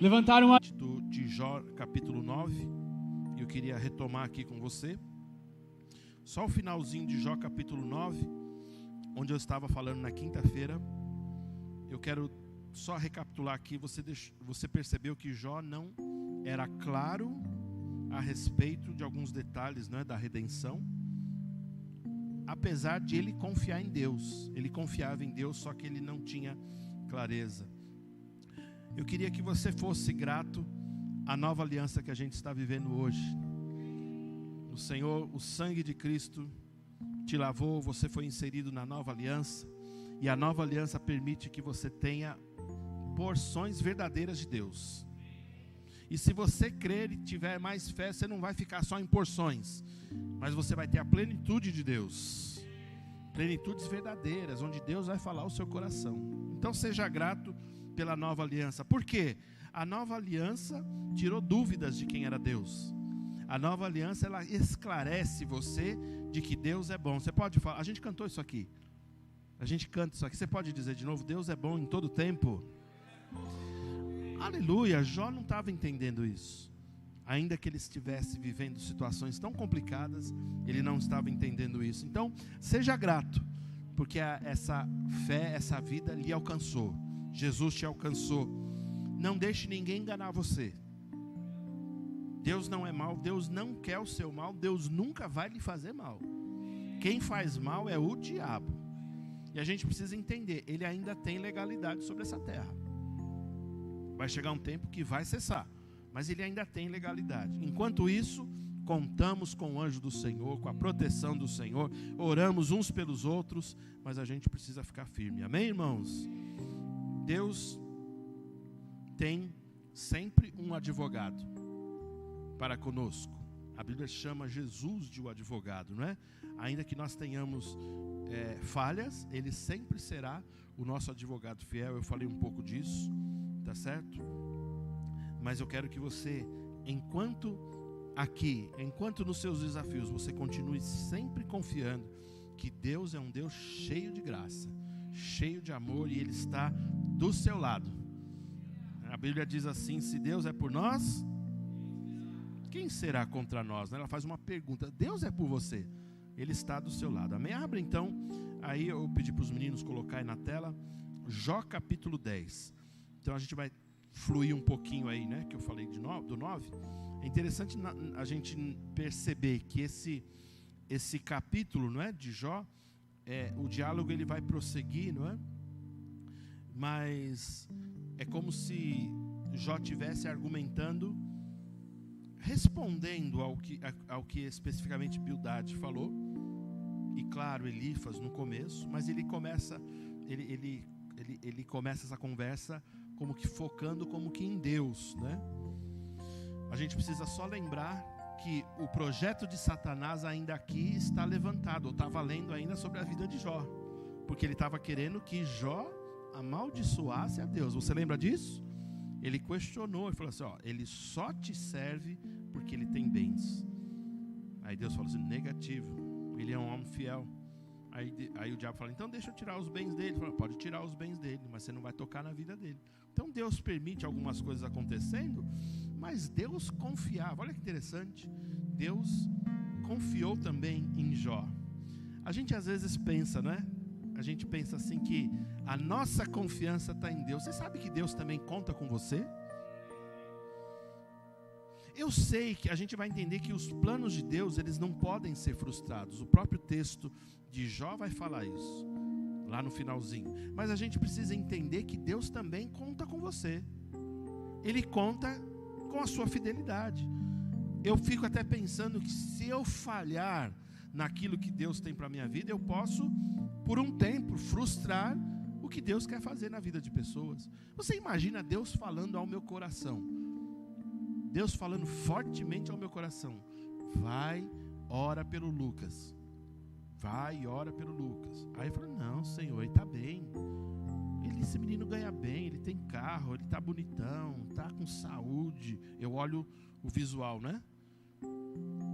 levantaram a... De Jó, capítulo 9, e eu queria retomar aqui com você, só o finalzinho de Jó, capítulo 9, onde eu estava falando na quinta-feira. Eu quero só recapitular aqui. Você percebeu que Jó não era claro a respeito de alguns detalhes, né, da redenção, apesar de ele confiar em Deus. Ele confiava em Deus, só que ele não tinha clareza. Eu queria que você fosse grato à nova aliança que a gente está vivendo hoje. O Senhor, o sangue de Cristo te lavou, você foi inserido na nova aliança, e a nova aliança permite que você tenha porções verdadeiras de Deus. E se você crer e tiver mais fé, você não vai ficar só em porções, mas você vai ter a plenitude de Deus, plenitudes verdadeiras, onde Deus vai falar o seu coração. Então seja grato pela nova aliança. Por quê? A nova aliança tirou dúvidas de quem era Deus. A nova aliança, ela esclarece você de que Deus é bom. Você pode falar, a gente cantou isso aqui. A gente canta isso aqui. Você pode dizer de novo, Deus é bom em todo tempo. Aleluia. Jó não estava entendendo isso. Ainda que ele estivesse vivendo situações tão complicadas, ele não estava entendendo isso. Então, seja grato, porque essa fé, essa vida lhe alcançou. Jesus te alcançou. Não deixe ninguém enganar você. Deus não é mau, Deus não quer o seu mal, Deus nunca vai lhe fazer mal. Quem faz mal é o diabo. E a gente precisa entender, ele ainda tem legalidade sobre essa terra. Vai chegar um tempo que vai cessar, mas ele ainda tem legalidade. Enquanto isso, contamos com o anjo do Senhor, com a proteção do Senhor, oramos uns pelos outros, mas a gente precisa ficar firme. Amém, irmãos? Deus tem sempre um advogado para conosco. A Bíblia chama Jesus de o advogado, não é? Ainda que nós tenhamos falhas, ele sempre será o nosso advogado fiel. Eu falei um pouco disso, tá certo? Mas eu quero que você, enquanto nos seus desafios, você continue sempre confiando que Deus é um Deus cheio de graça, cheio de amor, e Ele está do seu lado. A Bíblia diz assim: se Deus é por nós, quem será contra nós? Ela faz uma pergunta. Deus é por você, Ele está do seu lado. Amém? Abre então, aí eu pedi para os meninos colocarem na tela, Jó capítulo 10. Então a gente vai fluir um pouquinho aí, né, que eu falei do 9. É interessante a gente perceber que esse capítulo, não é, de Jó, o diálogo ele vai prosseguir, não é? Mas é como se Jó estivesse argumentando, respondendo ao que especificamente Bildade falou, e claro, Elifas no começo, mas ele começa essa conversa como que focando como que em Deus, né? A gente precisa só lembrar que o projeto de Satanás ainda aqui está levantado, ou está valendo ainda sobre a vida de Jó, porque ele estava querendo que Jó amaldiçoasse a Deus. Você lembra disso? Ele questionou, ele falou assim, ele só te serve porque ele tem bens. Aí Deus falou assim, negativo, ele é um homem fiel. Aí o diabo fala, então deixa eu tirar os bens dele. Ele falou, pode tirar os bens dele, mas você não vai tocar na vida dele. Então Deus permite algumas coisas acontecendo, mas Deus confiava. Olha que interessante, Deus confiou também em Jó. A gente às vezes pensa, né? A gente pensa assim que a nossa confiança está em Deus. Você sabe que Deus também conta com você? Eu sei que a gente vai entender que os planos de Deus, eles não podem ser frustrados. O próprio texto de Jó vai falar isso, lá no finalzinho. Mas a gente precisa entender que Deus também conta com você. Ele conta com a sua fidelidade. Eu fico até pensando que se eu falhar naquilo que Deus tem para a minha vida, eu posso, por um tempo, frustrar o que Deus quer fazer na vida de pessoas. Você imagina Deus falando ao meu coração, Deus falando fortemente ao meu coração, vai, ora pelo Lucas, vai e ora pelo Lucas. Aí eu falo, não Senhor, ele está bem, esse menino ganha bem, ele tem carro, ele está bonitão, está com saúde. Eu olho o visual, né?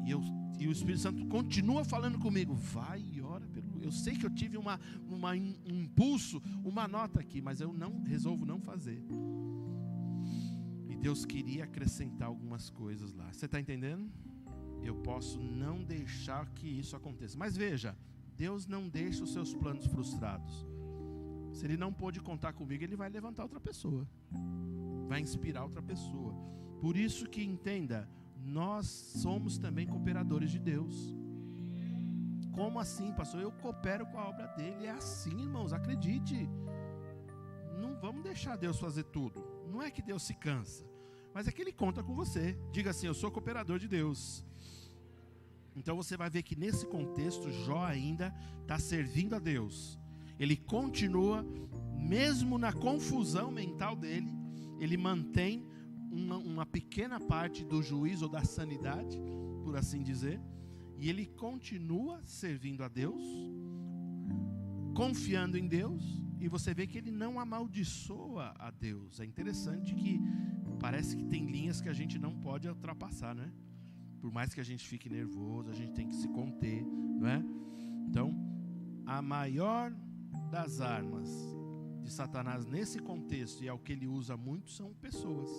E o Espírito Santo continua falando comigo, vai e ora pelo... Eu sei que eu tive um impulso, uma nota aqui, mas eu resolvo não fazer. E Deus queria acrescentar algumas coisas lá. Você está entendendo? Eu posso não deixar que isso aconteça. Mas veja, Deus não deixa os seus planos frustrados. Se Ele não pôde contar comigo, Ele vai levantar outra pessoa, vai inspirar outra pessoa. Por isso que entenda, nós somos também cooperadores de Deus. Como assim, pastor? Eu coopero com a obra dele. É assim, irmãos, acredite. Não vamos deixar Deus fazer tudo. Não é que Deus se cansa, mas é que Ele conta com você. Diga assim: eu sou cooperador de Deus. Então você vai ver que nesse contexto Jó ainda está servindo a Deus. Ele continua, mesmo na confusão mental dele, ele mantém uma pequena parte do juízo ou da sanidade, por assim dizer, e ele continua servindo a Deus, confiando em Deus, e você vê que ele não amaldiçoa a Deus. É interessante que parece que tem linhas que a gente não pode ultrapassar, né? Por mais que a gente fique nervoso, a gente tem que se conter, não é? Então, a maior das armas de Satanás nesse contexto, e é o que ele usa muito, são pessoas.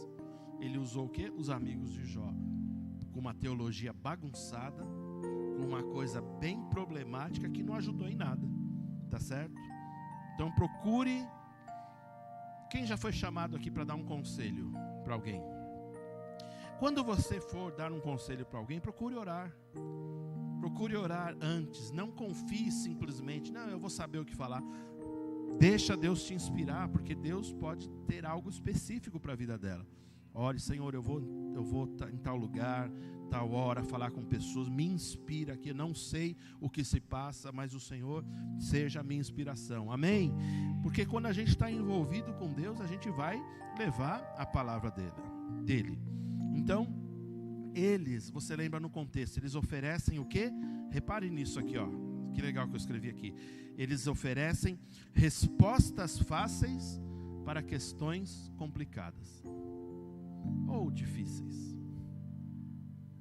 Ele usou o quê? Os amigos de Jó, com uma teologia bagunçada, com uma coisa bem problemática que não ajudou em nada, tá certo? Então procure. Quem já foi chamado aqui para dar um conselho para alguém? Quando você for dar um conselho para alguém, procure orar. Procure orar antes. Não confie simplesmente, não, eu vou saber o que falar. Deixa Deus te inspirar, porque Deus pode ter algo específico para a vida dela. Ore: Senhor, eu vou em tal lugar, tal hora, falar com pessoas, me inspira aqui. Eu não sei o que se passa, mas o Senhor seja a minha inspiração. Amém? Porque quando a gente está envolvido com Deus, a gente vai levar a palavra dele. Então, eles, você lembra no contexto, eles oferecem o quê? Repare nisso aqui, ó. Que legal que eu escrevi aqui. Eles oferecem respostas fáceis para questões complicadas ou difíceis.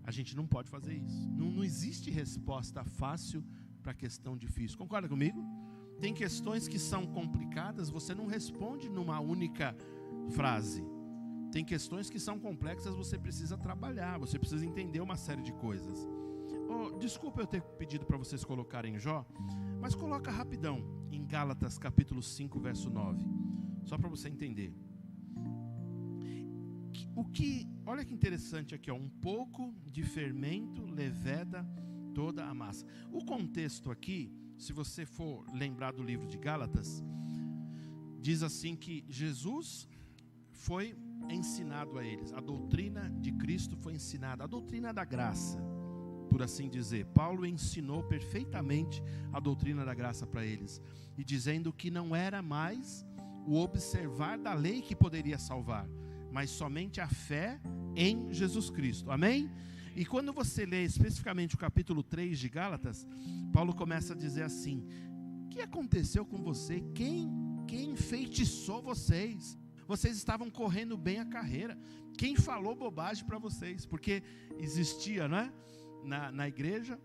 A gente não pode fazer isso. Não existe resposta fácil para questão difícil. Concorda comigo? Tem questões que são complicadas, você não responde numa única frase. Tem questões que são complexas, você precisa trabalhar, você precisa entender uma série de coisas. Desculpa eu ter pedido para vocês colocarem Jó, mas coloca rapidão em Gálatas capítulo 5, verso 9, só para você entender. Olha que interessante aqui, ó, um pouco de fermento leveda toda a massa. O contexto aqui, se você for lembrar do livro de Gálatas, diz assim que Jesus foi ensinado a eles, a doutrina de Cristo foi ensinada, a doutrina da graça, por assim dizer. Paulo ensinou perfeitamente a doutrina da graça para eles, e dizendo que não era mais o observar da lei que poderia salvar, mas somente a fé em Jesus Cristo. Amém? E quando você lê especificamente o capítulo 3 de Gálatas, Paulo começa a dizer assim: o que aconteceu com você? Quem enfeitiçou vocês? Vocês estavam correndo bem a carreira. Quem falou bobagem para vocês? Porque existia, né, na igreja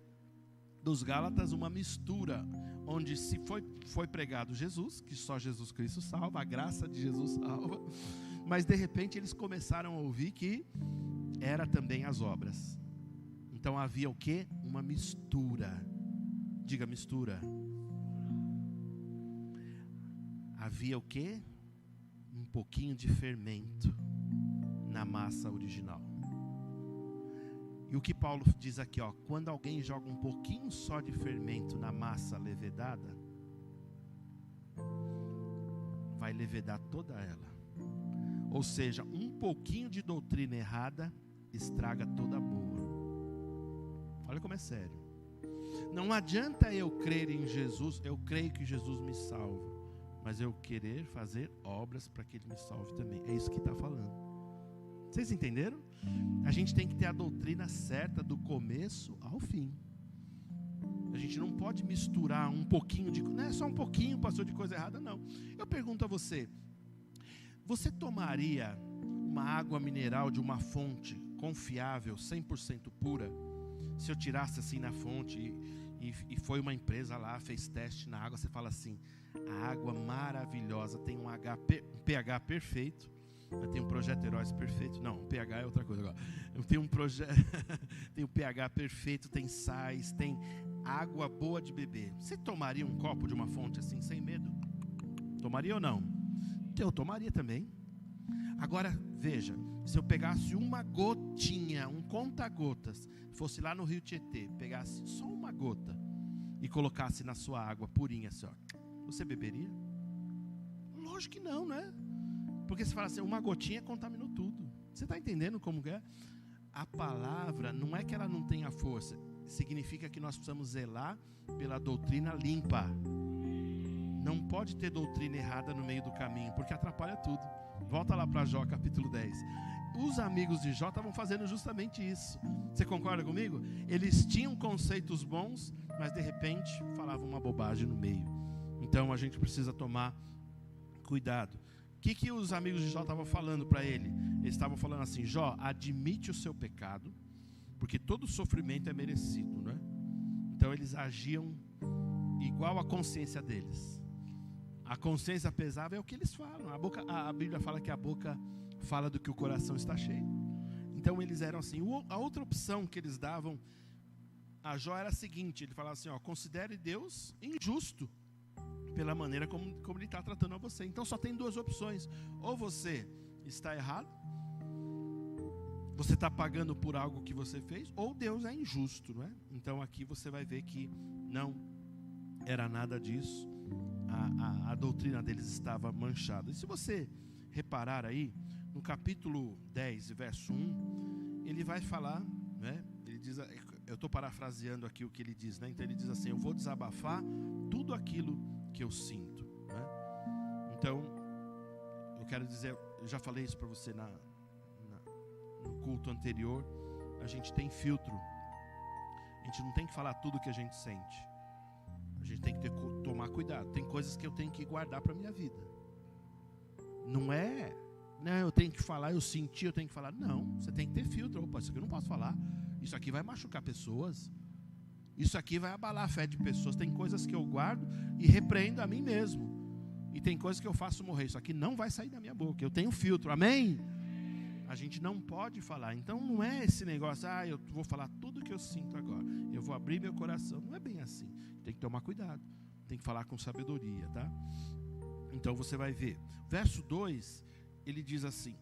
dos Gálatas uma mistura, onde se foi pregado Jesus, que só Jesus Cristo salva, a graça de Jesus salva, mas de repente eles começaram a ouvir que era também as obras. Então havia o quê? Uma mistura. Diga mistura. Havia o quê? Um pouquinho de fermento na massa original. E o que Paulo diz aqui, ó, quando alguém joga um pouquinho só de fermento na massa levedada, vai levedar toda ela. Ou seja, um pouquinho de doutrina errada estraga toda a boa. Olha como é sério. Não adianta eu crer em Jesus, eu creio que Jesus me salva, mas eu querer fazer obras para que Ele me salve também. É isso que está falando. Vocês entenderam? A gente tem que ter a doutrina certa do começo ao fim. A gente não pode misturar um pouquinho de... Não é só um pouquinho, pastor, de coisa errada, não. Eu pergunto a você, você tomaria uma água mineral de uma fonte confiável, 100% pura, se eu tirasse assim na fonte e foi uma empresa lá, fez teste na água, você fala assim, a água maravilhosa, tem um pH perfeito, Tem um projeto Heróis perfeito. Não, o pH é outra coisa agora. Tem um projeto, tem o pH perfeito, tem sais, tem água boa de beber. Você tomaria um copo de uma fonte assim, sem medo? Tomaria ou não? Eu tomaria também. Agora, veja, se eu pegasse uma gotinha, um conta-gotas, fosse lá no Rio Tietê, pegasse só uma gota e colocasse na sua água purinha assim, ó, você beberia? Lógico que não, né? Porque você fala assim, uma gotinha contaminou tudo. Você está entendendo como que é? A palavra, não é que ela não tenha força, significa que nós precisamos zelar pela doutrina limpa. Não pode ter doutrina errada no meio do caminho, porque atrapalha tudo. Volta lá para Jó capítulo 10. Os amigos de Jó estavam fazendo justamente isso. Você concorda comigo? Eles tinham conceitos bons, mas de repente falavam uma bobagem no meio. Então a gente precisa tomar cuidado. O que os amigos de Jó estavam falando para ele? Eles estavam falando assim: Jó, admite o seu pecado, porque todo sofrimento é merecido, né? Então eles agiam igual à consciência deles. A consciência pesava é o que eles falam. A Bíblia fala que a boca fala do que o coração está cheio. Então eles eram assim. A outra opção que eles davam a Jó era a seguinte: ele falava assim, ó, considere Deus injusto pela maneira como ele está tratando a você. Então só tem duas opções: ou você está errado, você está pagando por algo que você fez, ou Deus é injusto, não é? Então aqui você vai ver que não era nada disso. A doutrina deles estava manchada. E se você reparar aí, no capítulo 10, verso 1, ele vai falar, né? Ele diz, eu estou parafraseando aqui o que ele diz, né? Então ele diz assim: eu vou desabafar tudo aquilo que eu sinto, né? Então, eu quero dizer, eu já falei isso para você no culto anterior, a gente tem filtro. A gente não tem que falar tudo que a gente sente. A gente tem que tomar cuidado. Tem coisas que eu tenho que guardar para a minha vida. Não é, né, eu tenho que falar, eu senti, eu tenho que falar. Não, você tem que ter filtro. Opa, isso aqui eu não posso falar. Isso aqui vai machucar pessoas. Isso aqui vai abalar a fé de pessoas. Tem coisas que eu guardo e repreendo a mim mesmo. E tem coisas que eu faço morrer. Isso aqui não vai sair da minha boca. Eu tenho filtro, amém? A gente não pode falar. Então não é esse negócio, eu vou falar tudo que eu sinto agora, eu vou abrir meu coração. Não é bem assim. Tem que tomar cuidado. Tem que falar com sabedoria, tá? Então você vai ver. Verso 2, ele diz assim,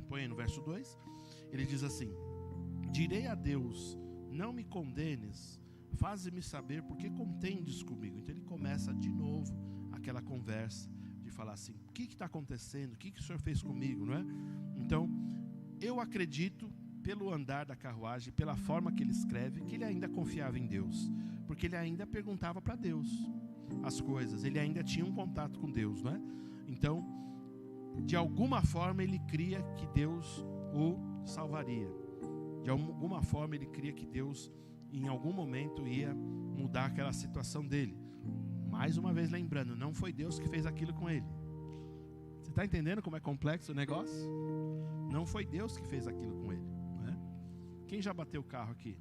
põe aí no verso 2, ele diz assim: direi a Deus, não me condenes, faze-me saber porque contendes comigo. Então ele começa de novo aquela conversa de falar assim: o que está acontecendo? O que o Senhor fez comigo, não é? Então, eu acredito, pelo andar da carruagem, pela forma que ele escreve, que ele ainda confiava em Deus, porque ele ainda perguntava para Deus as coisas, ele ainda tinha um contato com Deus, não é? Então, de alguma forma ele cria que Deus o salvaria, de alguma forma ele cria que Deus em algum momento ia mudar aquela situação dele. Mais uma vez lembrando, não foi Deus que fez aquilo com ele. Você está entendendo como é complexo o negócio? Não foi Deus que fez aquilo com ele, né? Quem já bateu o carro aqui?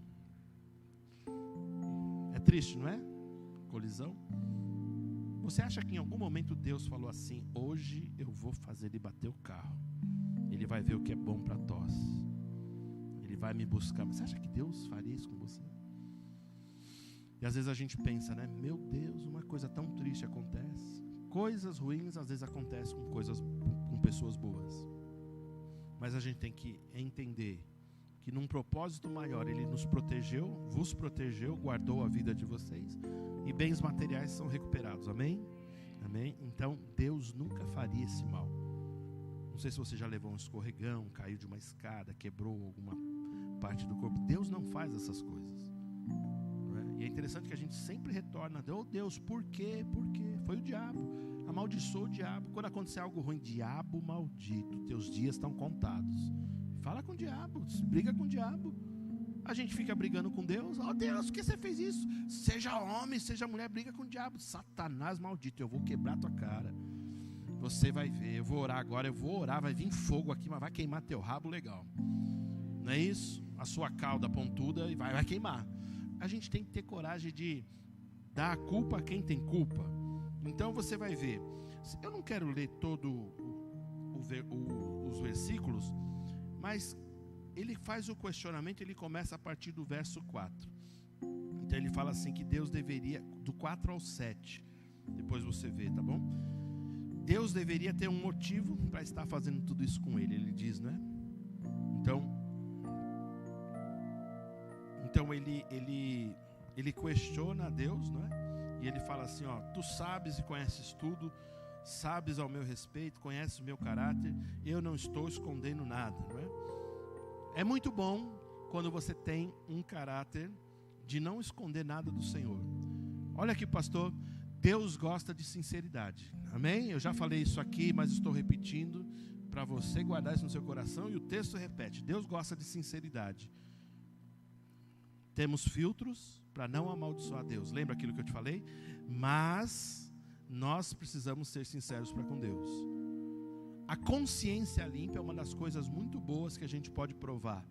É triste, não é? Colisão. Você acha que em algum momento Deus falou assim: hoje eu vou fazer ele bater o carro, ele vai ver o que é bom para tosse, ele vai me buscar? Você acha que Deus faria isso com você? E às vezes a gente pensa, né? Meu Deus, uma coisa tão triste acontece. Coisas ruins às vezes acontecem com pessoas boas. Mas a gente tem que entender que num propósito maior ele nos protegeu, vos protegeu, guardou a vida de vocês, e bens materiais são recuperados, amém? Amém? Então Deus nunca faria esse mal. Não sei se você já levou um escorregão, caiu de uma escada, quebrou alguma parte do corpo. Deus não faz essas coisas, não é? E é interessante que a gente sempre retorna: oh Deus, por quê? Por quê? Foi o diabo. Amaldiçoou o diabo. Quando acontecer algo ruim: diabo maldito, teus dias estão contados. Fala com o diabo, briga com o diabo. A gente fica brigando com Deus: oh Deus, por que você fez isso? Seja homem, seja mulher, briga com o diabo. Satanás maldito, eu vou quebrar tua cara. Você vai ver, eu vou orar agora, eu vou orar, vai vir fogo aqui, mas vai queimar teu rabo legal. Não é isso? A sua cauda pontuda e vai queimar. A gente tem que ter coragem de dar a culpa a quem tem culpa. Então você vai ver. Eu não quero ler todo o os versículos, mas ele faz o questionamento, ele começa a partir do verso 4. Então ele fala assim que Deus deveria, do 4 ao 7, depois você vê, tá bom? Deus deveria ter um motivo para estar fazendo tudo isso com ele diz, não é? Então ele questiona a Deus, não é? E ele fala assim, ó, tu sabes e conheces tudo, sabes ao meu respeito, conheces o meu caráter, eu não estou escondendo nada, não é? É muito bom quando você tem um caráter de não esconder nada do Senhor. Olha aqui, pastor, Deus gosta de sinceridade, amém? Eu já falei isso aqui, mas estou repetindo para você guardar isso no seu coração, e o texto repete, Deus gosta de sinceridade. Temos filtros para não amaldiçoar Deus, lembra aquilo que eu te falei? Mas nós precisamos ser sinceros para com Deus. A consciência limpa é uma das coisas muito boas que a gente pode provar.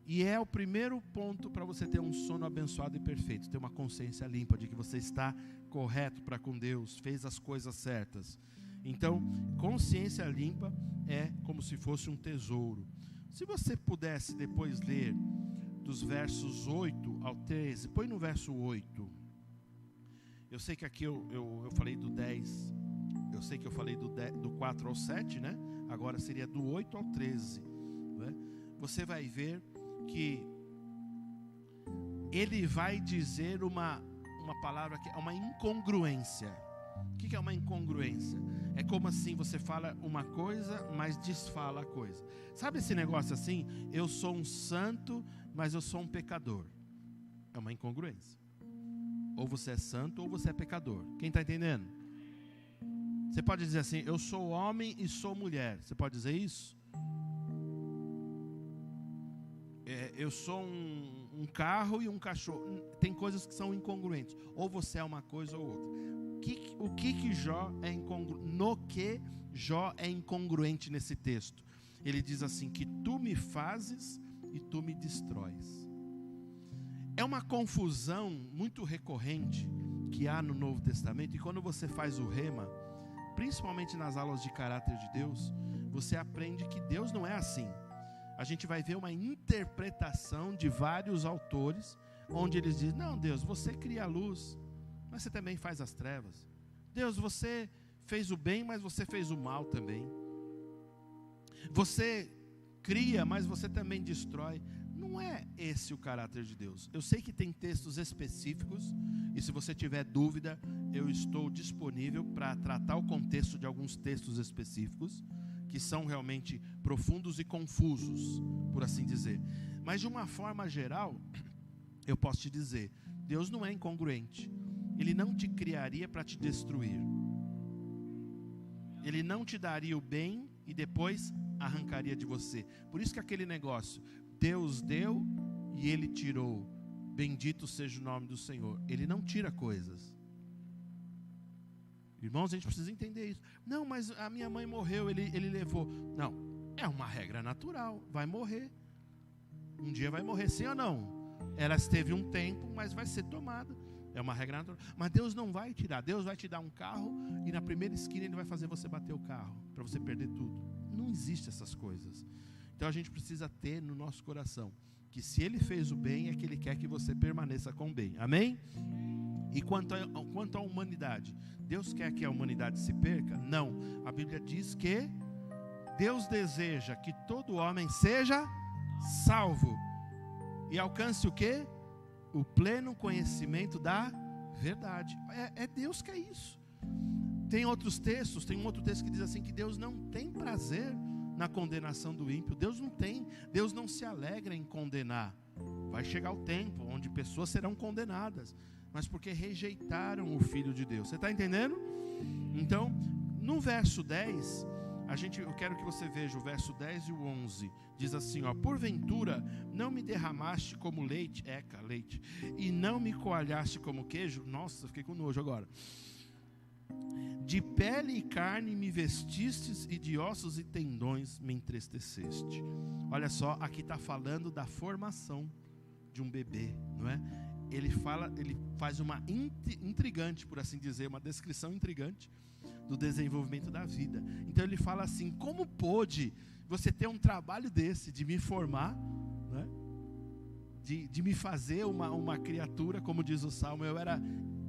E é o primeiro ponto para você ter um sono abençoado e perfeito. Ter uma consciência limpa de que você está correto para com Deus, fez as coisas certas. Então, consciência limpa é como se fosse um tesouro. Se você pudesse depois ler dos versos 8 ao 13, põe no verso 8. Eu sei que aqui eu falei do 10, eu sei que eu falei do 4 ao 7, né? Agora seria do 8 ao 13, né? Você vai ver que ele vai dizer uma palavra que é uma incongruência. O que é uma incongruência? É como assim você fala uma coisa, mas desfala a coisa. Sabe esse negócio assim? Eu sou um santo, mas eu sou um pecador. É uma incongruência. Ou você é santo ou você é pecador. Quem está entendendo? Você pode dizer assim, eu sou homem e sou mulher. Você pode dizer isso? Eu sou um carro e um cachorro. Tem coisas que são incongruentes. Ou você é uma coisa ou outra. O que Jó é incongruente? No que Jó é incongruente nesse texto? Ele diz assim, que tu me fazes e tu me destróis. É uma confusão muito recorrente que há no Novo Testamento. E quando você faz o rema, principalmente nas aulas de caráter de Deus, você aprende que Deus não é assim. A gente vai ver uma interpretação de vários autores, onde eles dizem, não, Deus, você cria a luz, mas você também faz as trevas. Deus, você fez o bem, mas você fez o mal também. Você cria, mas você também destrói. Não é esse o caráter de Deus. Eu sei que tem textos específicos, e se você tiver dúvida, eu estou disponível para tratar o contexto de alguns textos específicos, que são realmente profundos e confusos, por assim dizer. Mas de uma forma geral, eu posso te dizer, Deus não é incongruente. Ele não te criaria para te destruir. Ele não te daria o bem e depois arrancaria de você. Por isso que aquele negócio, Deus deu e Ele tirou. Bendito seja o nome do Senhor. Ele não tira coisas. Irmãos, a gente precisa entender isso. Não, mas a minha mãe morreu, ele levou. Não, é uma regra natural, vai morrer. Um dia vai morrer, sim ou não? Ela esteve um tempo, mas vai ser tomada. É uma regra natural. Mas Deus não vai tirar. Deus vai te dar um carro e na primeira esquina Ele vai fazer você bater o carro, para você perder tudo. Não existe essas coisas. Então a gente precisa ter no nosso coração que se Ele fez o bem, é que Ele quer que você permaneça com o bem. Amém? E quanto à humanidade, Deus quer que a humanidade se perca? Não. A Bíblia diz que Deus deseja que todo homem seja salvo e alcance o quê? O pleno conhecimento da verdade. É Deus que é isso. Tem outros textos, tem um outro texto que diz assim, que Deus não tem prazer na condenação do ímpio. Deus não se alegra em condenar. Vai chegar o tempo onde pessoas serão condenadas, mas porque rejeitaram o Filho de Deus. Você está entendendo? Então, no verso 10, eu quero que você veja o verso 10 e o 11. Diz assim, ó, porventura não me derramaste como leite, e não me coalhaste como queijo. Nossa, fiquei com nojo agora. De pele e carne me vestistes, e de ossos e tendões me entristeceste. Olha só, aqui está falando da formação de um bebê, não é? Ele faz uma intrigante, por assim dizer, uma descrição intrigante, do desenvolvimento da vida. Então ele fala assim: como pôde você ter um trabalho desse, de me formar, né? de me fazer uma criatura, como diz o Salmo, eu era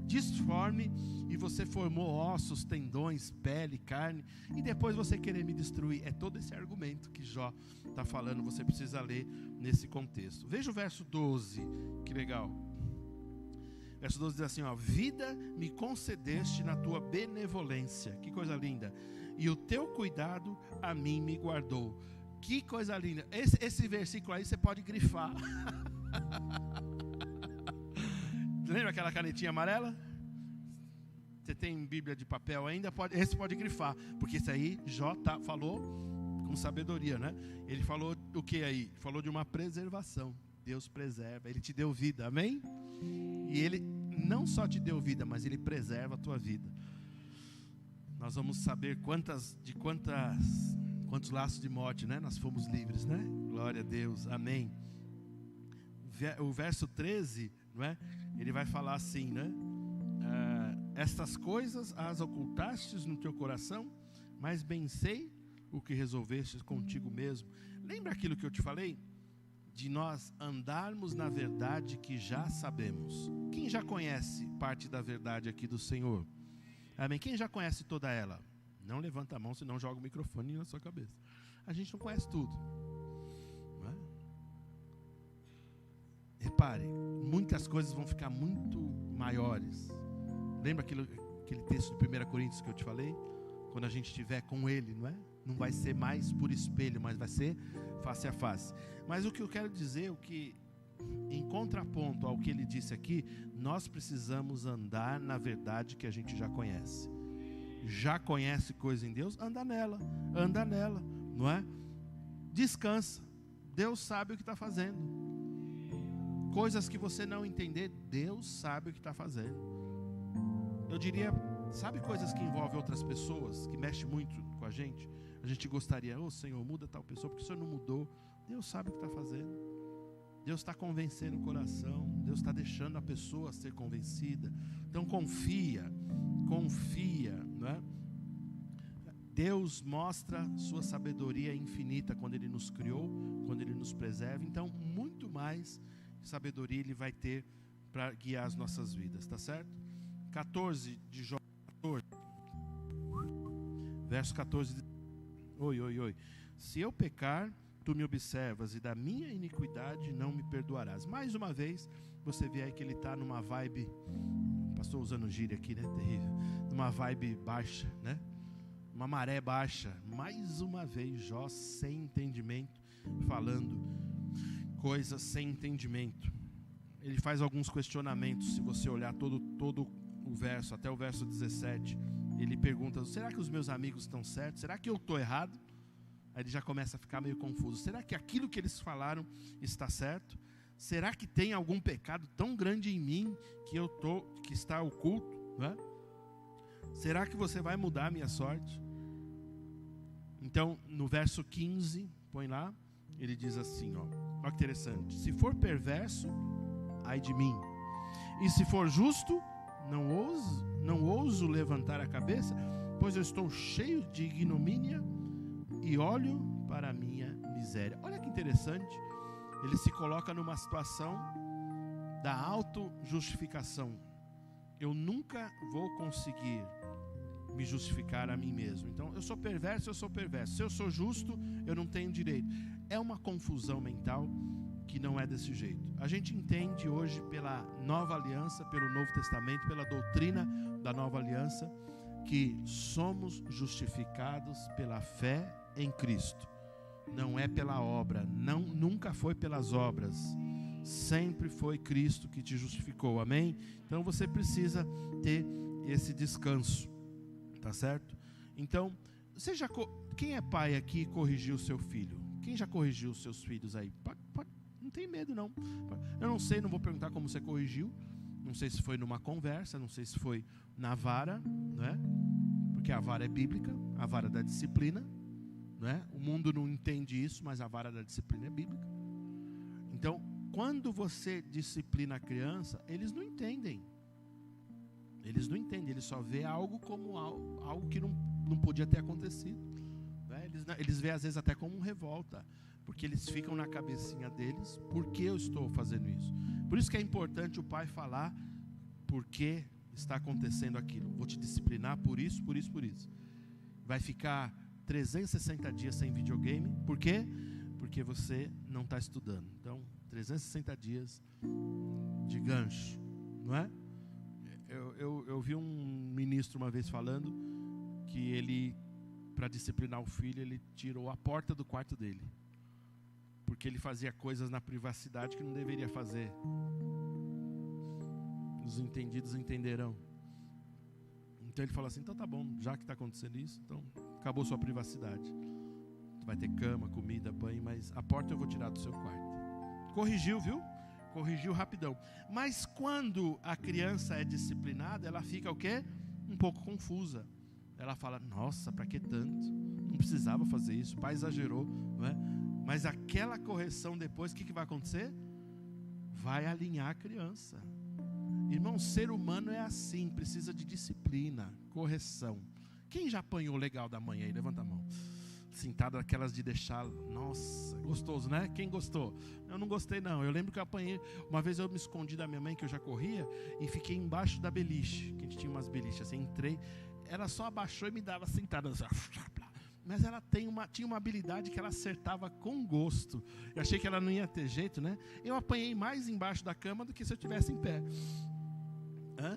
disforme e você formou ossos, tendões, pele, carne, e depois você querer me destruir. É todo esse argumento que Jó está falando, você precisa ler nesse contexto. Veja o verso 12, que legal. Verso 12 diz assim, ó: vida me concedeste na tua benevolência. Que coisa linda. E o teu cuidado a mim me guardou. Que coisa linda. Esse versículo aí você pode grifar. Lembra aquela canetinha amarela? Você tem Bíblia de papel ainda? Esse pode grifar, porque isso aí Jó falou com sabedoria, né? Ele falou o que aí? Falou de uma preservação. Deus preserva, Ele te deu vida, amém? E Ele não só te deu vida, mas Ele preserva a tua vida. Nós vamos saber quantos laços de morte, né? Nós fomos livres, né? Glória a Deus, amém. O verso 13, não é? Ele vai falar assim, né? Estas coisas as ocultastes no teu coração, mas bem sei o que resolvestes contigo mesmo. Lembra aquilo que eu te falei? De nós andarmos na verdade que já sabemos. Quem já conhece parte da verdade aqui do Senhor? Amém? Quem já conhece toda ela? Não levanta a mão, senão joga o microfone na sua cabeça. A gente não conhece tudo. Não é? Repare, muitas coisas vão ficar muito maiores. Lembra aquele texto de 1 Coríntios que eu te falei? Quando a gente estiver com Ele, não é? Não vai ser mais por espelho, mas vai ser face a face. Mas o que eu quero dizer, em contraponto ao que ele disse aqui, nós precisamos andar na verdade que a gente já conhece. Já conhece coisa em Deus? Anda nela, não é? Descansa. Deus sabe o que está fazendo. Coisas que você não entender, Deus sabe o que está fazendo. Eu diria, sabe coisas que envolvem outras pessoas, que mexem muito com a gente? A gente gostaria, Senhor, muda tal pessoa, porque o Senhor não mudou. Deus sabe o que está fazendo. Deus está convencendo o coração. Deus está deixando a pessoa ser convencida. Então confia, não é? Deus mostra sua sabedoria infinita quando Ele nos criou, quando Ele nos preserva. Então, muito mais sabedoria Ele vai ter para guiar as nossas vidas, tá certo? 14 de Jó, 14, verso 14. Oi. Se eu pecar, tu me observas, e da minha iniquidade não me perdoarás. Mais uma vez, você vê aí que ele está numa vibe, pastor usando gíria aqui, né? Terrível. Numa vibe baixa, né? Uma maré baixa. Mais uma vez, Jó sem entendimento, falando coisas sem entendimento. Ele faz alguns questionamentos. Se você olhar todo o verso, até o verso 17, ele pergunta: será que os meus amigos estão certos? Será que eu estou errado? Aí ele já começa a ficar meio confuso. Será que aquilo que eles falaram está certo? Será que tem algum pecado tão grande em mim que está oculto? Não é? Será que você vai mudar a minha sorte? Então, no verso 15, põe lá, ele diz assim, olha que interessante: se for perverso, ai de mim, e se for justo, não ouso levantar a cabeça, pois eu estou cheio de ignomínia e olho para a minha miséria. Olha que interessante, ele se coloca numa situação da autojustificação. Eu nunca vou conseguir me justificar a mim mesmo. Então, eu sou perverso. Se eu sou justo, eu não tenho direito. É uma confusão mental que não é desse jeito. A gente entende hoje pela nova aliança, pelo Novo Testamento, pela doutrina da nova aliança, que somos justificados pela fé em Cristo. Não é pela obra, nunca foi pelas obras. Sempre foi Cristo que te justificou, amém? Então você precisa ter esse descanso, tá certo? Então, quem é pai aqui corrigiu o seu filho? Quem já corrigiu os seus filhos aí? Não tem medo não. Eu não sei, não vou perguntar como você corrigiu. Não sei se foi numa conversa, não sei se foi na vara, não é? Porque a vara é bíblica, a vara da disciplina, não é? O mundo não entende isso, mas a vara da disciplina é bíblica. Então, quando você disciplina a criança, eles não entendem. Eles não entendem, eles só vê algo como algo que não podia ter acontecido. Né? Eles veem às vezes até como revolta, porque eles ficam na cabecinha deles, por que eu estou fazendo isso? Por isso que é importante o pai falar por que está acontecendo aquilo. Vou te disciplinar por isso, por isso, por isso. Vai ficar 360 dias sem videogame, por quê? Porque você não está estudando. Então, 360 dias de gancho, não é? Eu vi um ministro uma vez falando que ele, para disciplinar o filho, ele tirou a porta do quarto dele, porque ele fazia coisas na privacidade que não deveria fazer. Os entendidos entenderão. Então ele falou assim, então tá bom, já que está acontecendo isso, então acabou sua privacidade. Vai ter cama, comida, banho, mas a porta eu vou tirar do seu quarto. Corrigiu, viu? Corrigiu rapidão. Mas quando a criança é disciplinada, ela fica o quê? Um pouco confusa. Ela fala, nossa, para que tanto? Não precisava fazer isso, o pai exagerou, não é? Mas aquela correção depois, o que vai acontecer? Vai alinhar a criança. Irmão, ser humano é assim, precisa de disciplina, correção. Quem já apanhou legal da mãe aí? Levanta a mão. Sentada aquelas de deixar, nossa, gostoso, né? Quem gostou? Eu não gostei não, eu lembro que eu apanhei. Uma vez eu me escondi da minha mãe, que eu já corria, e fiquei embaixo da beliche, que a gente tinha umas beliches assim, entrei, ela só abaixou e me dava sentada assim, mas ela tinha uma habilidade que ela acertava com gosto. Eu achei que ela não ia ter jeito, né? Eu apanhei mais embaixo da cama do que se eu estivesse em pé. Hã?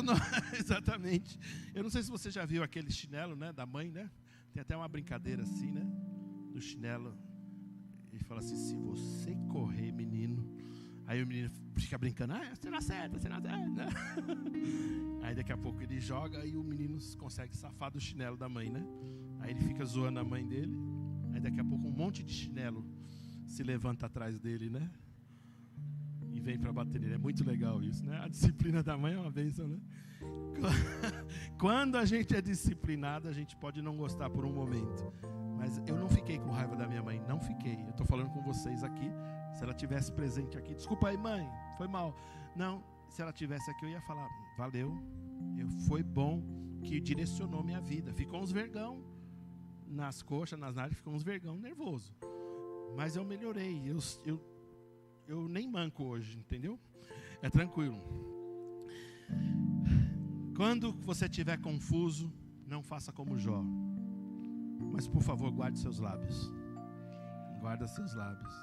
Não, exatamente. Eu não sei se você já viu aquele chinelo, né, da mãe, né? Tem até uma brincadeira assim, né? Do chinelo. Ele fala assim, se você correr, menino. Aí o menino fica brincando, você não acerta, né? Aí daqui a pouco ele joga e o menino consegue safar do chinelo da mãe, né? Aí ele fica zoando a mãe dele. Aí daqui a pouco um monte de chinelo se levanta atrás dele, né? E vem para bater nele. É muito legal isso, né? A disciplina da mãe é uma bênção, né? Quando a gente é disciplinado, a gente pode não gostar por um momento. Mas eu não fiquei com raiva da minha mãe, não fiquei. Eu estou falando com vocês aqui. Se ela tivesse presente aqui, desculpa aí, mãe, foi mal. Não, se ela tivesse aqui, eu ia falar, valeu, foi bom que direcionou minha vida. Ficou uns vergão nas coxas, nas nádegas, ficou uns vergão nervoso. Mas eu melhorei, eu nem manco hoje, entendeu? É tranquilo. Quando você estiver confuso, não faça como Jó. Mas por favor, guarde seus lábios. Guarda seus lábios.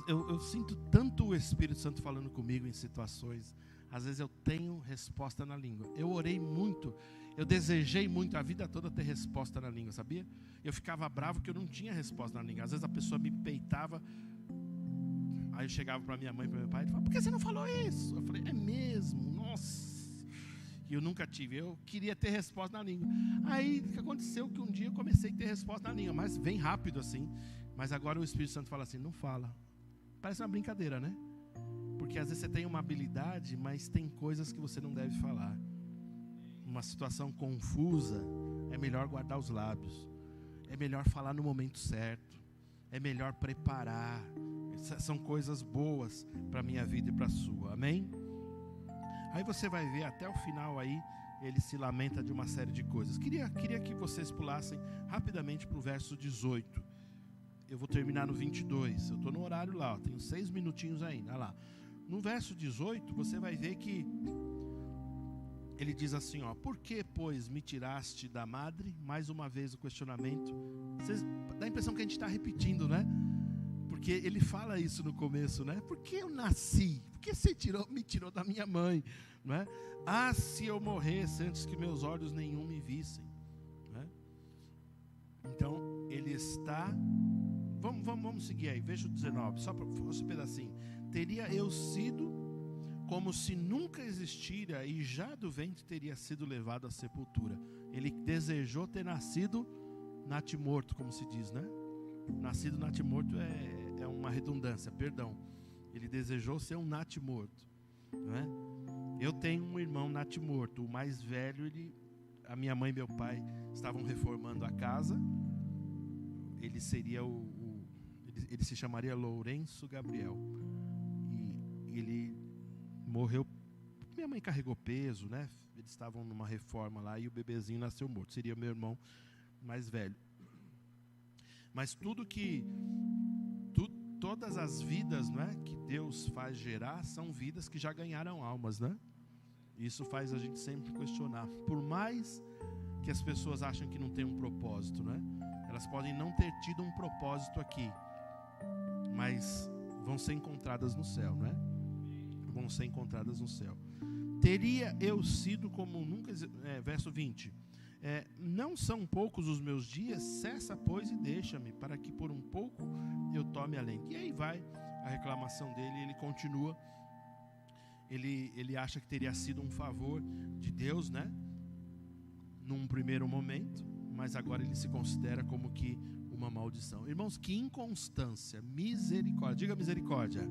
Eu sinto tanto o Espírito Santo falando comigo em situações. Às vezes eu tenho resposta na língua. Eu orei muito, eu desejei muito a vida toda ter resposta na língua, sabia? Eu ficava bravo que eu não tinha resposta na língua. Às vezes a pessoa me peitava. Aí eu chegava para minha mãe, para meu pai, e falava, por que você não falou isso? Eu falei, é mesmo, nossa. E eu nunca tive, eu queria ter resposta na língua. Aí o que aconteceu? Que um dia eu comecei a ter resposta na língua, mas vem rápido assim. Mas agora o Espírito Santo fala assim, não fala. Parece uma brincadeira, né? Porque às vezes você tem uma habilidade, mas tem coisas que você não deve falar. Uma situação confusa, é melhor guardar os lábios. É melhor falar no momento certo. É melhor preparar. São coisas boas para a minha vida e para a sua, amém? Aí você vai ver até o final aí, ele se lamenta de uma série de coisas. Queria que vocês pulassem rapidamente para o verso 18. Eu vou terminar no 22, eu estou no horário lá, tenho 6 minutinhos ainda, olha lá. No verso 18, você vai ver que ele diz assim, por que, pois, me tiraste da madre? Mais uma vez o questionamento. Dá a impressão que a gente está repetindo, né? Porque ele fala isso no começo, né? Por que eu nasci? Por que você me tirou da minha mãe? Não é? Se eu morresse antes que meus olhos nenhum me vissem. Não é? Então, ele está... Vamos seguir aí, veja o 19, só para esse pedacinho. Teria eu sido como se nunca existira e já do ventre teria sido levado à sepultura. Ele desejou ter nascido natimorto, como se diz, né? Nascido natimorto é uma redundância, perdão. Ele desejou ser um natimorto, não é? Eu tenho um irmão natimorto, o mais velho, a minha mãe e meu pai estavam reformando a casa. Ele seria ele se chamaria Lourenço Gabriel. E ele morreu Minha mãe carregou peso, né? Eles estavam numa reforma lá e o bebezinho nasceu morto. Seria meu irmão mais velho. Mas todas as vidas, não é, que Deus faz gerar são vidas que já ganharam almas, né? Isso faz a gente sempre questionar. Por mais que as pessoas acham que não tem um propósito, né? Elas podem não ter tido um propósito aqui, mas vão ser encontradas no céu, né? Vão ser encontradas no céu. Teria eu sido como nunca... verso 20. Não são poucos os meus dias, cessa, pois, e deixa-me, para que por um pouco eu tome além. E aí vai a reclamação dele, ele continua. Ele acha que teria sido um favor de Deus, né? Num primeiro momento, mas agora ele se considera como que uma maldição. Irmãos, que inconstância, misericórdia. Diga misericórdia.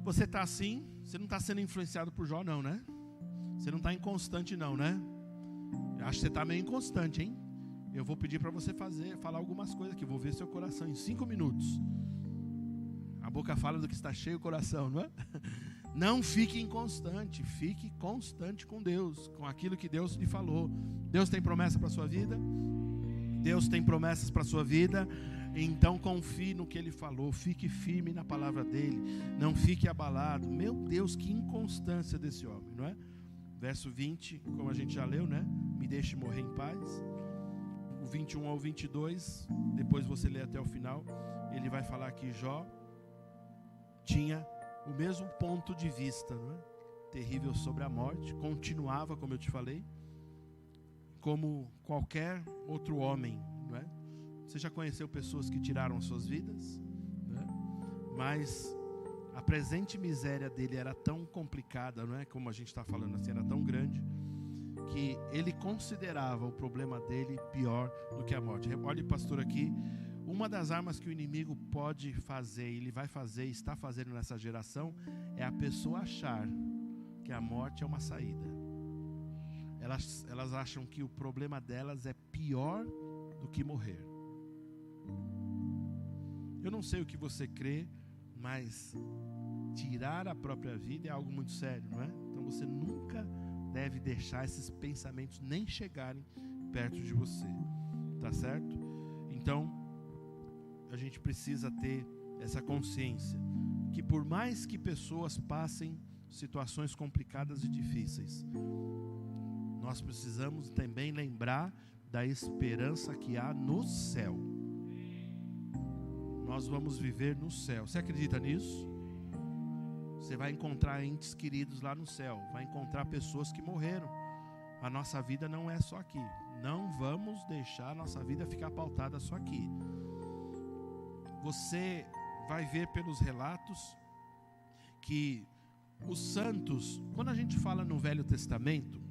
Você está assim, você não está sendo influenciado por Jó não, né? Você não está inconstante não, né? Eu acho que você está meio inconstante, hein? Eu vou pedir para você falar algumas coisas aqui, vou ver seu coração em 5 minutos. A boca fala do que está cheio o coração, não é? Não fique inconstante, fique constante com Deus, com aquilo que Deus lhe falou. Deus tem promessa para a sua vida? Deus tem promessas para a sua vida? Então confie no que Ele falou, fique firme na palavra dEle, não fique abalado. Meu Deus, que inconstância desse homem, não é? Verso 20, como a gente já leu, né? Me deixe morrer em paz. O 21 ao 22, depois você lê até o final, ele vai falar que Jó tinha o mesmo ponto de vista, não é? Terrível sobre a morte, continuava, como eu te falei, como qualquer outro homem, não é? Você já conheceu pessoas que tiraram as suas vidas, não é? Mas a presente miséria dele era tão complicada, não é? Como a gente está falando assim, era tão grande, que ele considerava o problema dele pior do que a morte. Olha, pastor, aqui, uma das armas que o inimigo pode fazer, ele vai fazer, está fazendo nessa geração, é a pessoa achar que a morte é uma saída. Elas acham que o problema delas é pior do que morrer. Eu não sei o que você crê, mas tirar a própria vida é algo muito sério, não é? Então você nunca deve deixar esses pensamentos nem chegarem perto de você, tá certo? Então a gente precisa ter essa consciência que por mais que pessoas passem situações complicadas e difíceis, nós precisamos também lembrar da esperança que há no céu. Nós vamos viver no céu. Você acredita nisso? Você vai encontrar entes queridos lá no céu, vai encontrar pessoas que morreram. A nossa vida não é só aqui. Não vamos deixar a nossa vida ficar pautada só aqui. Você vai ver pelos relatos que os santos, quando a gente fala no Velho Testamento,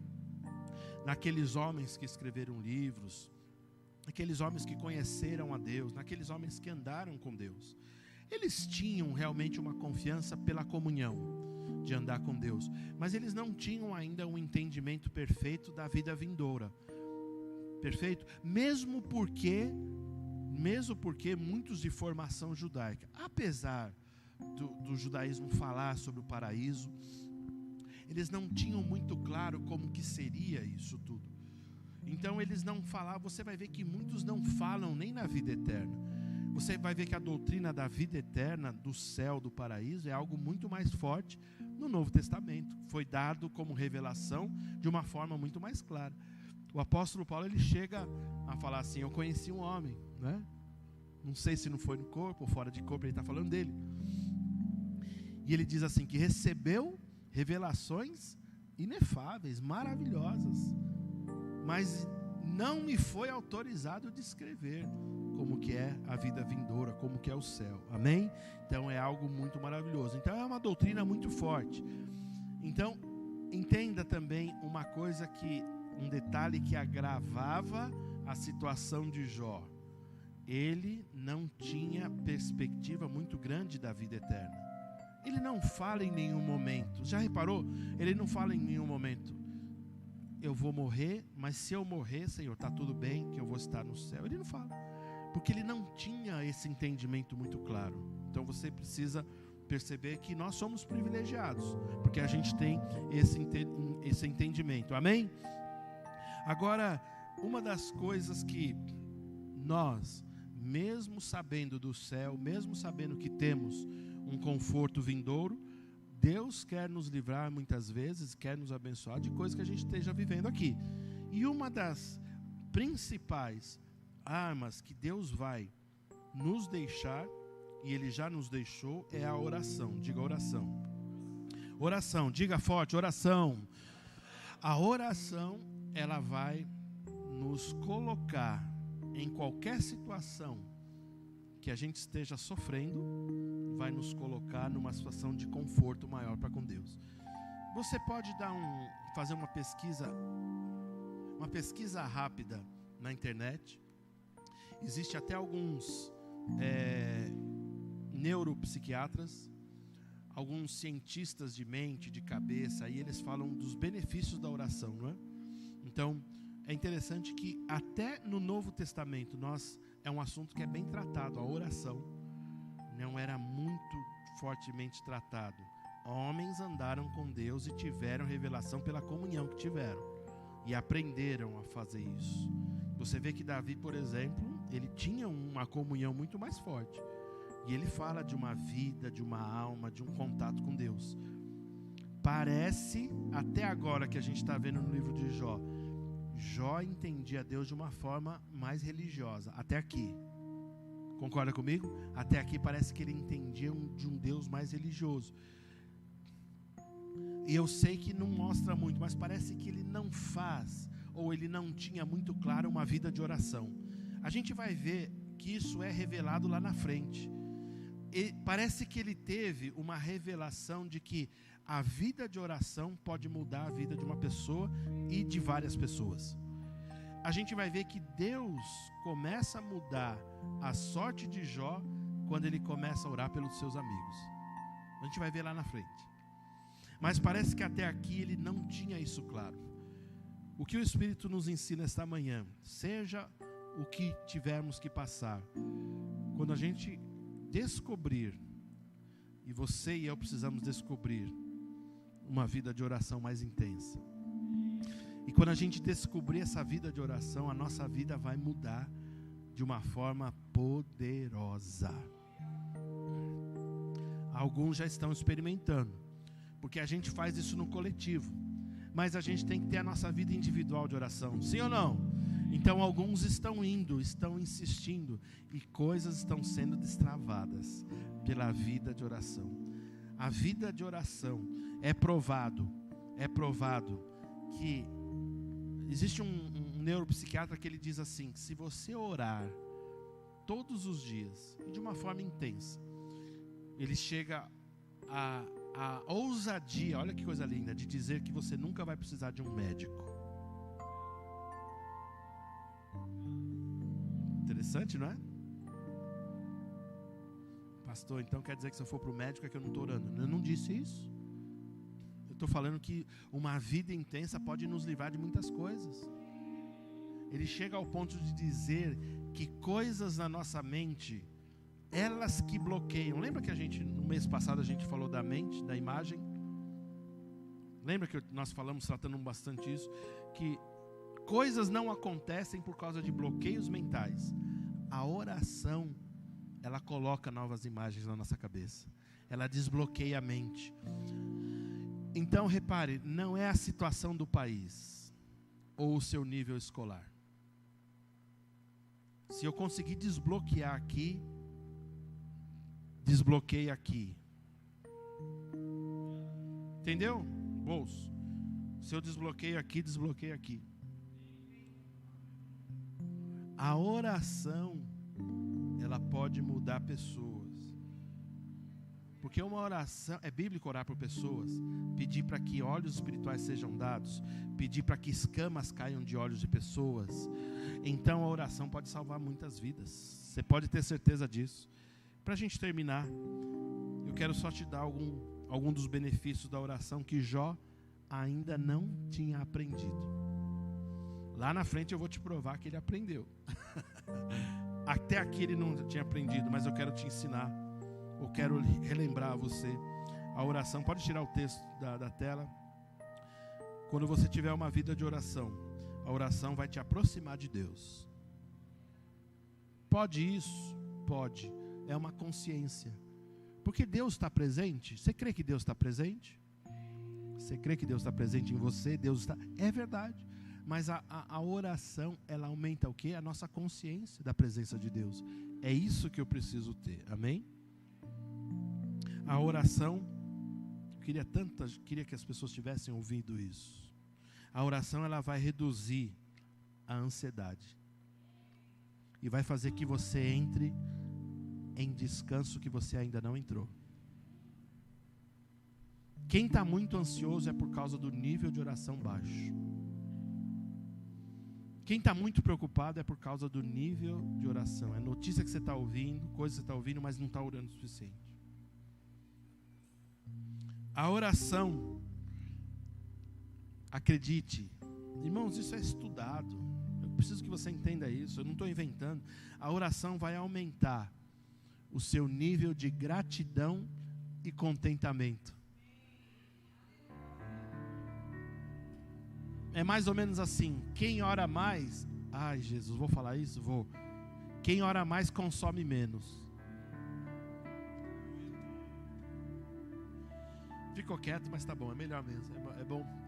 naqueles homens que escreveram livros, aqueles homens que conheceram a Deus, naqueles homens que andaram com Deus, eles tinham realmente uma confiança pela comunhão de andar com Deus, mas eles não tinham ainda um entendimento perfeito da vida vindoura. Perfeito? Mesmo porque muitos de formação judaica, apesar do judaísmo falar sobre o paraíso, eles não tinham muito claro como que seria isso tudo. Então eles não falavam. Você vai ver que muitos não falam nem na vida eterna. Você vai ver que a doutrina da vida eterna, do céu, do paraíso, é algo muito mais forte no Novo Testamento. Foi dado como revelação de uma forma muito mais clara. O apóstolo Paulo, ele chega a falar assim: eu conheci um homem, né? Não sei se não foi no corpo ou fora de corpo, ele está falando dele. E ele diz assim, que recebeu revelações inefáveis, maravilhosas, mas não me foi autorizado descrever como que é a vida vindoura, como que é o céu. Amém? Então é algo muito maravilhoso. Então é uma doutrina muito forte. Então entenda também uma coisa, um detalhe que agravava a situação de Jó. Ele não tinha perspectiva muito grande da vida eterna. Ele não fala em nenhum momento. Já reparou? Ele não fala em nenhum momento: eu vou morrer, mas se eu morrer, Senhor, está tudo bem, que eu vou estar no céu. Ele não fala, porque ele não tinha esse entendimento muito claro. Então você precisa perceber que nós somos privilegiados, porque a gente tem esse entendimento. Amém? Agora, uma das coisas que nós, mesmo sabendo do céu, mesmo sabendo que temos um conforto vindouro, Deus quer nos livrar muitas vezes, quer nos abençoar de coisas que a gente esteja vivendo aqui. E uma das principais armas que Deus vai nos deixar, e Ele já nos deixou, é a oração. Diga oração. Oração, diga forte, oração. A oração, ela vai nos colocar em qualquer situação que a gente esteja sofrendo, vai nos colocar numa situação de conforto maior para com Deus. Você pode fazer uma pesquisa rápida na internet. Existe até alguns neuropsiquiatras, alguns cientistas de mente, de cabeça, e eles falam dos benefícios da oração, não é? Então, é interessante que até no Novo Testamento é um assunto que é bem tratado. A oração não era muito fortemente tratado. Homens andaram com Deus e tiveram revelação pela comunhão que tiveram, e aprenderam a fazer isso. Você vê que Davi, por exemplo, ele tinha uma comunhão muito mais forte, e ele fala de uma vida, de uma alma, de um contato com Deus. Parece, até agora que a gente está vendo no livro de Jó, Jó entendia Deus de uma forma mais religiosa, até aqui. Concorda comigo? Até aqui parece que ele entendia de um Deus mais religioso. E eu sei que não mostra muito, mas parece que ele não faz, ou ele não tinha muito claro uma vida de oração. A gente vai ver que isso é revelado lá na frente. Parece que ele teve uma revelação de que a vida de oração pode mudar a vida de uma pessoa e de várias pessoas. A gente vai ver que Deus começa a mudar a sorte de Jó quando ele começa a orar pelos seus amigos. A gente vai ver lá na frente. Mas parece que até aqui ele não tinha isso claro. O que o Espírito nos ensina esta manhã, seja o que tivermos que passar, quando a gente descobrir, e você e eu precisamos descobrir uma vida de oração mais intensa. E quando a gente descobrir essa vida de oração, a nossa vida vai mudar de uma forma poderosa. Alguns já estão experimentando, porque a gente faz isso no coletivo, mas a gente tem que ter a nossa vida individual de oração, sim ou não? Então alguns estão indo, estão insistindo, e coisas estão sendo destravadas pela vida de oração. A vida de oração é provado que existe um neuropsiquiatra que ele diz assim, que se você orar todos os dias, de uma forma intensa, ele chega a ousadia, olha que coisa linda, de dizer que você nunca vai precisar de um médico. Interessante, não é? Pastor, então quer dizer que se eu for para o médico é que eu não estou orando? Eu não disse isso. Eu estou falando que uma vida intensa pode nos livrar de muitas coisas. Ele chega ao ponto de dizer que coisas na nossa mente, elas que bloqueiam. Lembra que no mês passado a gente falou da mente, da imagem? Lembra que nós falamos, tratando bastante isso, que coisas não acontecem por causa de bloqueios mentais. A oração, ela coloca novas imagens na nossa cabeça. Ela desbloqueia a mente. Então, repare, não é a situação do país ou o seu nível escolar. Se eu conseguir desbloquear aqui, desbloqueia aqui. Entendeu? Bolso. Se eu desbloqueio aqui, desbloqueia aqui. A oração, ela pode mudar pessoas. Porque uma oração, é bíblico orar por pessoas, pedir para que olhos espirituais sejam dados, pedir para que escamas caiam de olhos de pessoas. Então a oração pode salvar muitas vidas. Você pode ter certeza disso. Para a gente terminar, eu quero só te dar algum dos benefícios da oração que Jó ainda não tinha aprendido. Lá na frente eu vou te provar que ele aprendeu. Até aqui ele não tinha aprendido, mas eu quero te ensinar eu quero relembrar a você, a oração, pode tirar o texto da tela. Quando você tiver uma vida de oração, a oração vai te aproximar de Deus. Pode isso? Pode. É uma consciência. Porque Deus está presente. Você crê que Deus está presente? Você crê que Deus está presente em você? Deus está... É verdade. Mas a oração, ela aumenta o quê? A nossa consciência da presença de Deus. É isso que eu preciso ter. Amém? A oração, queria que as pessoas tivessem ouvido isso. A oração, ela vai reduzir a ansiedade. E vai fazer que você entre em descanso que você ainda não entrou. Quem está muito ansioso é por causa do nível de oração baixo. Quem está muito preocupado é por causa do nível de oração. É notícia que você está ouvindo, coisa que você está ouvindo, mas não está orando o suficiente. A oração, acredite, irmãos, isso é estudado. Eu preciso que você entenda isso, eu não estou inventando. A oração vai aumentar o seu nível de gratidão e contentamento. É mais ou menos assim, quem ora mais, ai Jesus, vou falar isso? Vou. Quem ora mais consome menos. Ficou quieto, mas tá bom, é melhor mesmo.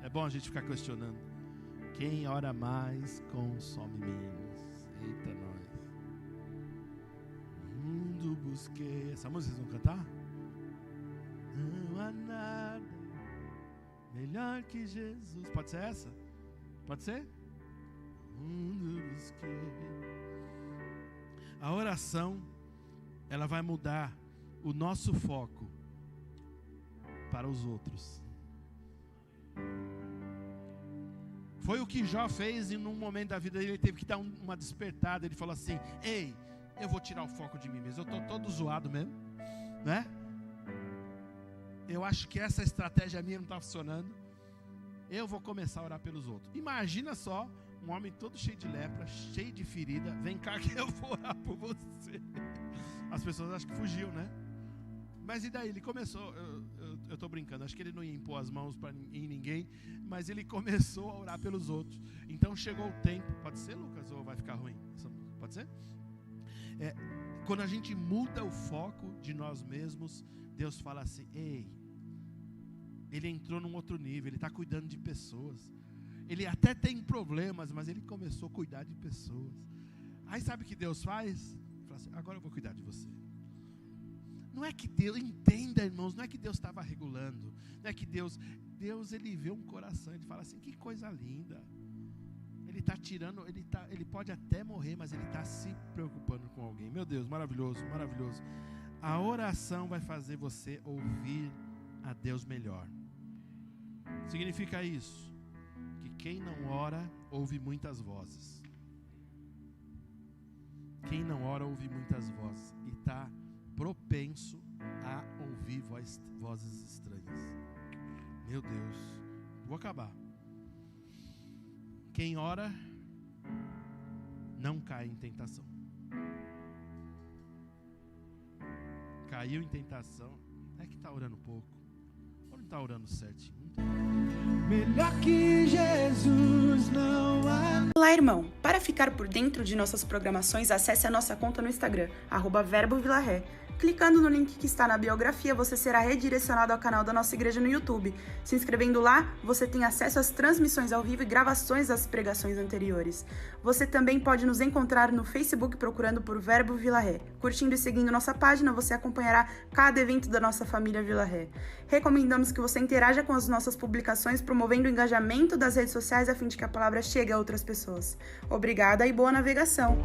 É bom a gente ficar questionando. Quem ora mais consome menos. Eita nós. Mundo busquei. Essa música vocês vão cantar? Não há nada melhor que Jesus. Pode ser essa? Pode ser? Mundo busquei. A oração, ela vai mudar o nosso foco para os outros. Foi o que Jó fez e num momento da vida dele ele teve que dar uma despertada. Ele falou assim: ei, eu vou tirar o foco de mim mesmo. Eu estou todo zoado mesmo, né? Eu acho que essa estratégia minha não está funcionando. Eu vou começar a orar pelos outros. Imagina só, um homem todo cheio de lepra, cheio de ferida. Vem cá que eu vou orar por você. As pessoas acham que fugiu, né? Mas e daí? Ele começou, eu estou brincando, acho que ele não ia impor as mãos em ninguém, mas ele começou a orar pelos outros. Então chegou o tempo, pode ser, Lucas, ou vai ficar ruim? Pode ser? Quando a gente muda o foco de nós mesmos, Deus fala assim: ei, ele entrou num outro nível, ele está cuidando de pessoas. Ele até tem problemas, mas ele começou a cuidar de pessoas. Aí sabe o que Deus faz? Fala assim: agora eu vou cuidar de você. Não é que Deus, entenda irmãos, não é que Deus estava regulando, não é que Deus ele vê um coração, ele fala assim: que coisa linda, ele está tirando, ele pode até morrer, mas ele está se preocupando com alguém. Meu Deus, maravilhoso, maravilhoso. A oração vai fazer você ouvir a Deus melhor. Significa isso, que quem não ora, ouve muitas vozes. Quem não ora, ouve muitas vozes, e está propenso a ouvir vozes estranhas. Meu Deus, vou acabar. Quem ora não cai em tentação. Caiu em tentação, é que está orando pouco, ou não está orando certinho. Melhor que Jesus não há. Olá, irmão. Para ficar por dentro de nossas programações, acesse a nossa conta no Instagram, @verbovilaré. Clicando no link que está na biografia, você será redirecionado ao canal da nossa igreja no YouTube. Se inscrevendo lá, você tem acesso às transmissões ao vivo e gravações das pregações anteriores. Você também pode nos encontrar no Facebook procurando por Verbo Vila Ré. Curtindo e seguindo nossa página, você acompanhará cada evento da nossa família Vila Ré. Recomendamos que você interaja com as nossas publicações, promovendo o engajamento das redes sociais a fim de que a palavra chegue a outras pessoas. Obrigada e boa navegação!